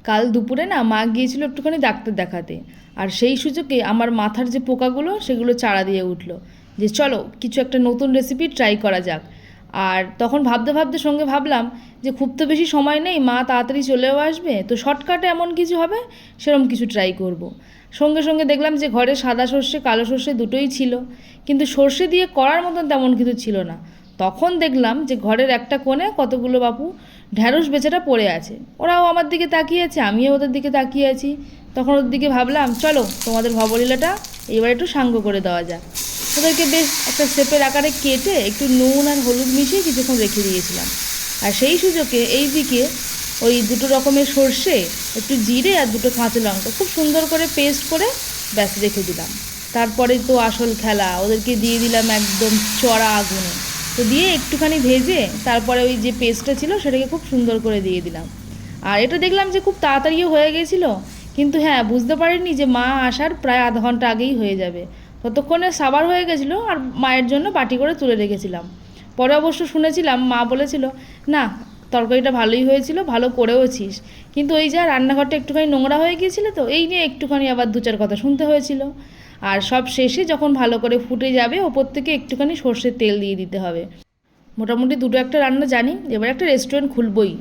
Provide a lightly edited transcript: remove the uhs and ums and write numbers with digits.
কাল দুপুরে না মা গিয়েছিল একটুখানি ডাক্তার দেখাতে, আর সেই সুযোগে আমার মাথার যে পোকাগুলো সেগুলো চারা দিয়ে উঠলো যে চলো কিছু একটা নতুন রেসিপি ট্রাই করা যাক। আর তখন ভাবতে ভাবতে সঙ্গে ভাবলাম যে খুব তো বেশি সময় নেই, মা তাড়াতাড়ি চলেও আসবে, তো শর্টকাটে এমন কিছু হবে সেরকম কিছু ট্রাই করব। সঙ্গে সঙ্গে দেখলাম যে ঘরে সাদা সর্ষে কালো সর্ষে দুটোই ছিল, কিন্তু সর্ষে দিয়ে করার মতন তেমন কিছু ছিল না। তখন দেখলাম যে ঘরের একটা কোণে কতগুলো বাপু ঢ্যাঁড়স বেচারা পড়ে আছে, ওরাও আমার দিকে তাকিয়ে আছে, আমিও ওদের দিকে তাকিয়ে আছি। তখন ওদের দিকে ভাবলাম চলো তোমাদের ভবলীলাটা এবার একটু সাঙ্গ করে দেওয়া যাক। ওদেরকে বেশ একটা শেপের আকারে কেটে একটু নুন আর হলুদ মিশিয়ে কিছুক্ষণ রেখে দিয়েছিলাম। আর সেই সুযোগে এই দিকে ওই দুটো রকমের সর্ষে, একটু জিরে আর দুটো কাঁচা লঙ্কা খুব সুন্দর করে পেস্ট করে ব্যাস রেখে দিলাম। তারপরে তো আসল খেলা, ওদেরকে দিয়ে দিলাম একদম চড়া আগুনে। তো দিয়ে একটুখানি ভেজে তারপরে ওই যে পেস্টটা ছিল সেটাকে খুব সুন্দর করে দিয়ে দিলাম। আর এটা দেখলাম যে খুব তাড়াতাড়িও হয়ে গেছিলো, কিন্তু হ্যাঁ বুঝতে পারিনি যে মা আসার প্রায় আধা ঘন্টা আগেই হয়ে যাবে। ততক্ষণে সাবার হয়ে গেছিলো আর মায়ের জন্য বাটি করে তুলে রেখেছিলাম। পরে অবশ্য শুনেছিলাম মা বলেছিল না তরকারিটা ভালোই হয়েছিল, ভালো করেওছিস, কিন্তু ওই যা রান্নাঘরটা একটুখানি নোংরা হয়ে গিয়েছিলো, তো এই নিয়ে একটুখানি আবার দু চার কথা শুনতে হয়েছিল। আর সব শেষে যখন ভালো করে ফুটে যাবে ওপর থেকে একটুখানি সর্ষের তেল দিয়ে দিতে হবে। মোটামুটি দুটো একটা রান্না জানি, এবার একটা রেস্টুরেন্ট খুলবই।